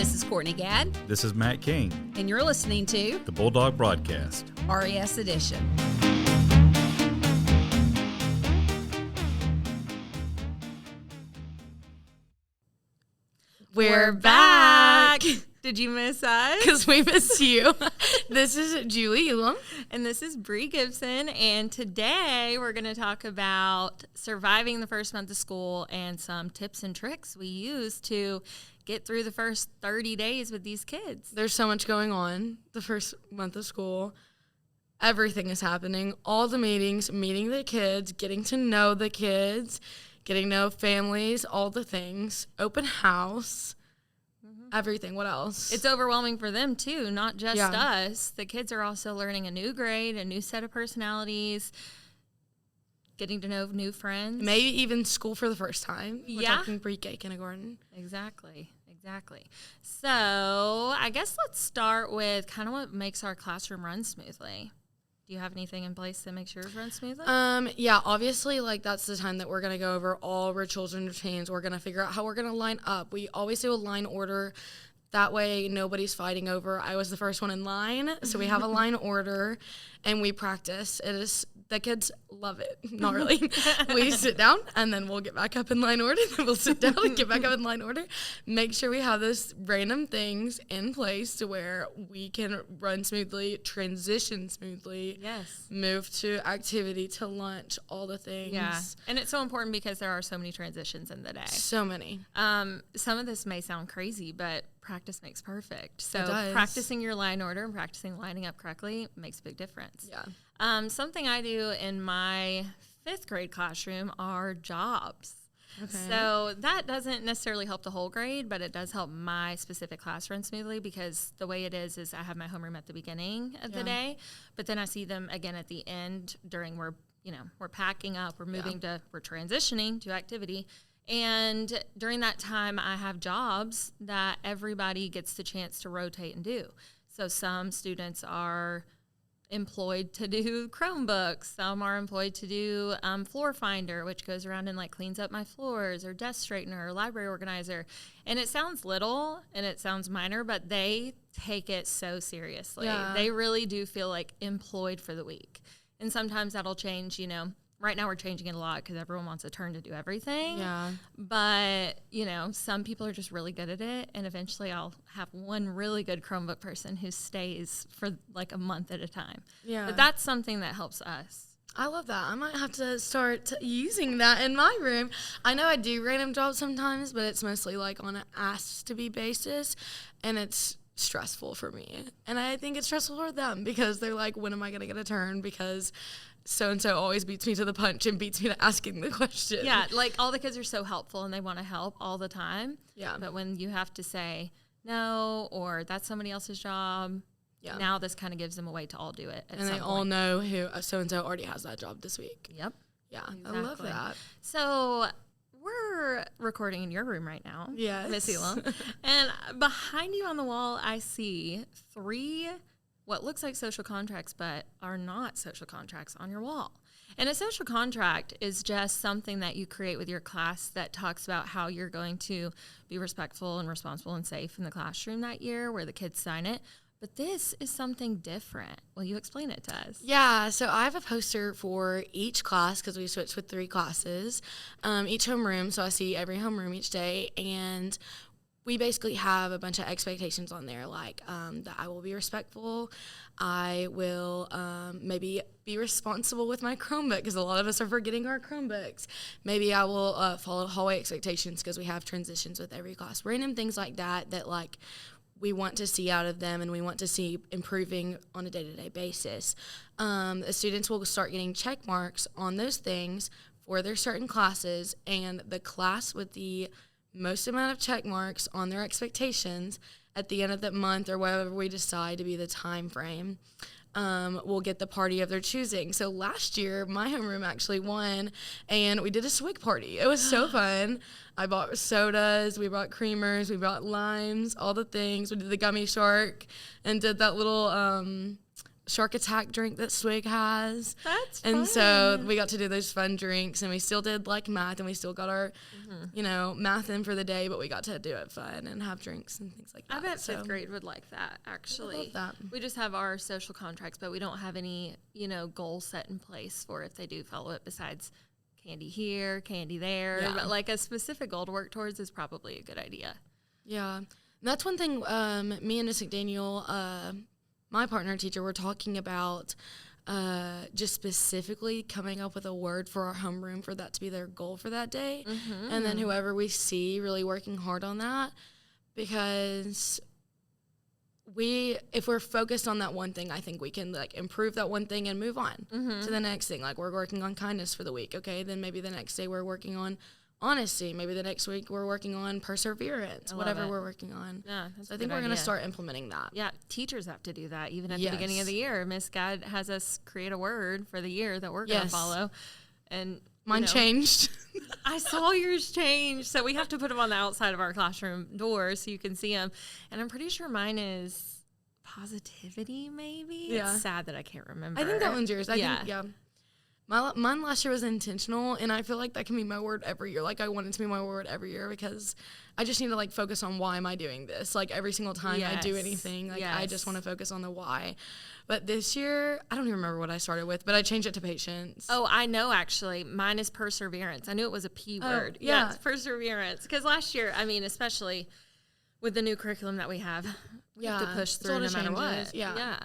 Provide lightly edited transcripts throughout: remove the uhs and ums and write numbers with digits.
This is Courtney Gadd. This is Matt King. And you're listening to The Bulldog Broadcast. RES Edition. We're back. Did you miss us? Because we missed you. This is Julie Elam. And this is Bree Gibson. And today we're going to talk about surviving the first month of school and some tips and tricks we use to get through the first 30 days with these kids. There's so much going on the first month of school. Everything is happening. All the meetings, meeting the kids, getting to know the kids, getting to know families, all the things. Open house. Everything. What else? It's overwhelming for them, too, not just us. The kids are also learning a new grade, a new set of personalities, getting to know new friends. Maybe even school for the first time. We're talking pre-K, kindergarten. Exactly. So I guess let's start with kind of what makes our classroom run smoothly. Do you have anything in place that makes yours run smoothly? Yeah, obviously, that's the time that we're going to go over all rituals and routines. We're going to figure out how we're going to line up. We always do a line order. That way, nobody's fighting over, I was the first one in line. So we have a line order, and we practice. The kids love it. Not really. We sit down, and then we'll get back up in line order. Then we'll sit down and get back up in line order. Make sure we have those random things in place to where we can run smoothly, transition smoothly. Yes. Move to activity, to lunch, all the things. Yeah. And it's so important because there are so many transitions in the day. So many. Some of this may sound crazy, but practice makes perfect. So practicing your line order and practicing lining up correctly makes a big difference. Yeah. Something I do in my 5th grade classroom are jobs. Okay. So that doesn't necessarily help the whole grade, but it does help my specific class run smoothly because the way it is I have my homeroom at the beginning of the day, but then I see them again at the end during we're packing up, we're moving we're transitioning to activity. And during that time, I have jobs that everybody gets the chance to rotate and do. So some students are employed to do Chromebooks. Some are employed to do floor finder, which goes around and cleans up my floors, or desk straightener, or library organizer. And it sounds little and it sounds minor, but they take it so seriously. Yeah. They really do feel employed for the week. And sometimes that'll change, Right now we're changing it a lot because everyone wants a turn to do everything. Yeah. But, some people are just really good at it. And eventually I'll have one really good Chromebook person who stays for a month at a time. Yeah. But that's something that helps us. I love that. I might have to start using that in my room. I know I do random jobs sometimes, but it's mostly on an asked-to-be basis. And it's stressful for me. And I think it's stressful for them because they're when am I going to get a turn? Because so-and-so always beats me to the punch and beats me to asking the question. Yeah, all the kids are so helpful and they want to help all the time. Yeah. But when you have to say no or that's somebody else's job, now this kind of gives them a way to all do it. And they all know who so-and-so already has that job this week. Yep. Yeah, exactly. I love that. So we're recording in your room right now. Yes. Miss Elam. And behind you on the wall, I see 3 what looks like social contracts but are not social contracts on your wall. And a social contract is just something that you create with your class that talks about how you're going to be respectful and responsible and safe in the classroom that year, where the kids sign it. But this is something different. Will you explain it to us? Yeah, so I have a poster for each class because we switched with 3 classes, each homeroom. So I see every homeroom each day, and we basically have a bunch of expectations on there, that I will be respectful, I will maybe be responsible with my Chromebook, because a lot of us are forgetting our Chromebooks. Maybe I will follow hallway expectations because we have transitions with every class. Random things like that we want to see out of them and we want to see improving on a day-to-day basis. The students will start getting check marks on those things for their certain classes, and the class with the most amount of check marks on their expectations at the end of that month or whatever we decide to be the time frame will get the party of their choosing. So last year, my homeroom actually won, and we did a swig party. It was so fun. I bought sodas, we brought creamers, we brought limes, all the things. We did the gummy shark and did that little Shark Attack drink that Swig has. That's and fun. So we got to do those fun drinks, and we still did like math, and we still got our, math in for the day, but we got to do it fun and have drinks and things like that. I bet fifth grade would like that, actually. I love that. We just have our social contracts, but we don't have any, goal set in place for if they do follow it besides candy here, candy there. Yeah. But like a specific goal to work towards is probably a good idea. Yeah. And that's one thing me and Miss McDaniel, my partner teacher, were talking about just specifically coming up with a word for our homeroom for that to be their goal for that day. And then whoever we see really working hard on that, because if we're focused on that one thing, I think we can like improve that one thing and move on to the next thing. Like we're working on kindness for the week. Okay. Then maybe the next day we're working on honesty. Maybe the next week we're working on perseverance, whatever we're working on. Yeah, so I think we're going to start implementing that. Yeah. Teachers have to do that. Even at the beginning of the year, Miss God has us create a word for the year that we're going to follow. And mine changed. I saw yours change. So we have to put them on the outside of our classroom door so you can see them. And I'm pretty sure mine is positivity, maybe. Yeah. It's sad that I can't remember. I think that one's yours. I think. Mine last year was intentional, and I feel like that can be my word every year. Like, I want it to be my word every year because I just need to, like, focus on why am I doing this. Like, every single time I do anything, like, I just want to focus on the why. But this year, I don't even remember what I started with, but I changed it to patience. Oh, I know, actually. Mine is perseverance. I knew it was a P word. Yeah. Yes, perseverance. Because last year, I mean, especially with the new curriculum that we have to push through no matter what. Yeah,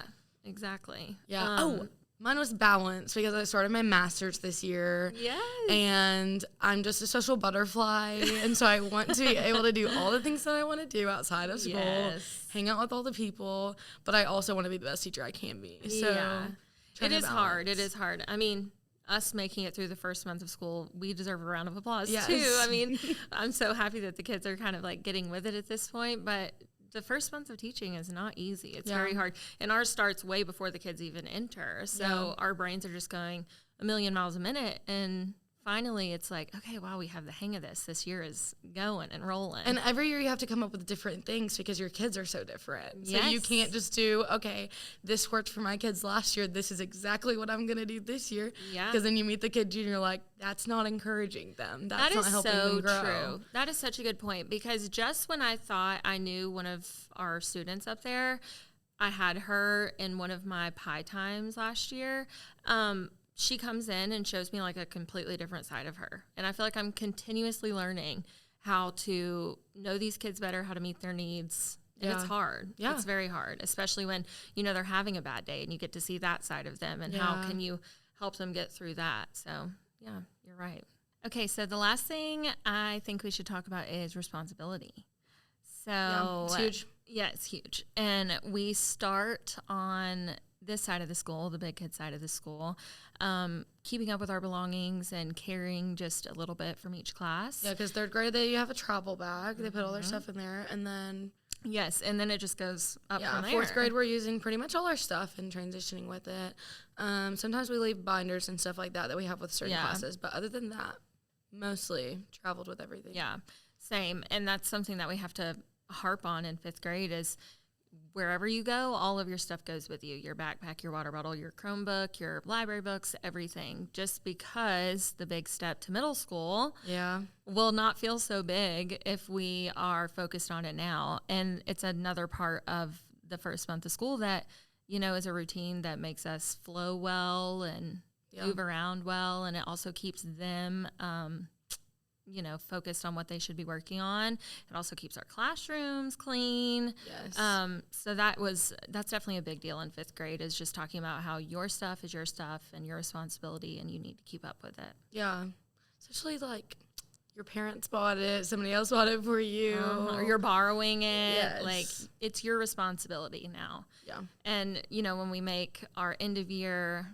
exactly. Yeah. Mine was balance because I started my master's this year. Yes. And I'm just a social butterfly. And so I want to be able to do all the things that I want to do outside of school, hang out with all the people, but I also want to be the best teacher I can be. So it is hard. It is hard. I mean, us making it through the first month of school, we deserve a round of applause too. I mean, I'm so happy that the kids are kind of like getting with it at this point, but the first month of teaching is not easy. It's very hard. And ours starts way before the kids even enter. So our brains are just going a million miles a minute. And finally it's like, okay, wow, we have the hang of this. This year is going and rolling. And every year you have to come up with different things because your kids are so different. So you can't just do, okay, this worked for my kids last year. This is exactly what I'm going to do this year. Yeah. Because then you meet the kid and you're like, that's not encouraging them. That's not helping them grow. True. That is such a good point, because just when I thought I knew one of our students up there, I had her in one of my pie times last year. She comes in and shows me like a completely different side of her. And I feel like I'm continuously learning how to know these kids better, how to meet their needs. And it's hard. Yeah. It's very hard, especially when, they're having a bad day and you get to see that side of them and how can you help them get through that. So, yeah, you're right. Okay, so the last thing I think we should talk about is responsibility. So it's huge. Yeah, it's huge. And we start on this side of the school, the big kid side of the school, keeping up with our belongings and carrying just a little bit from each class. Yeah, because third grade, you have a travel bag. They put all their stuff in there, and then... Yes, and then it just goes up from there. Fourth grade, we're using pretty much all our stuff and transitioning with it. Sometimes we leave binders and stuff like that we have with certain classes, but other than that, mostly traveled with everything. Yeah, same. And that's something that we have to harp on in fifth grade is wherever you go, all of your stuff goes with you. Your backpack, your water bottle, your Chromebook, your library books, everything. Just because the big step to middle school will not feel so big if we are focused on it now. And it's another part of the first month of school that, is a routine that makes us flow well and move around well. And it also keeps them focused on what they should be working on. It also keeps our classrooms clean. Yes. So that's definitely a big deal in fifth grade, is just talking about how your stuff is your stuff and your responsibility and you need to keep up with it. Yeah. Especially like your parents bought it, somebody else bought it for you. Or you're borrowing it. Yes. Like, it's your responsibility now. Yeah. And, when we make our end of year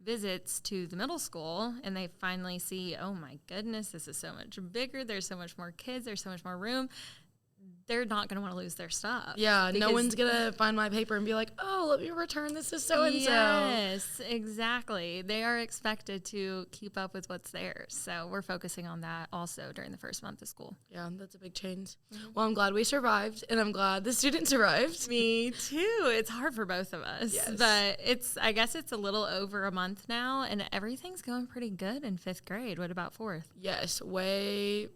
visits to the middle school and they finally see, oh my goodness, this is so much bigger, there's so much more kids, there's so much more room, they're not going to want to lose their stuff. Yeah, no one's going to find my paper and be like, oh, let me return this to so-and-so. Yes, exactly. They are expected to keep up with what's theirs. So we're focusing on that also during the first month of school. Yeah, that's a big change. Well, I'm glad we survived, and I'm glad the students survived. Me too. It's hard for both of us. Yes. But I guess it's a little over a month now, and everything's going pretty good in 5th grade. What about 4th? Yes, way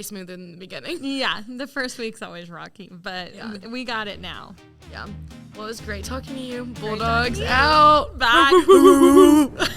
smoother than the beginning. Yeah, the first week's always rocky, but we got it now. Yeah. Well, it was great talking to you. Bulldogs out. Bye.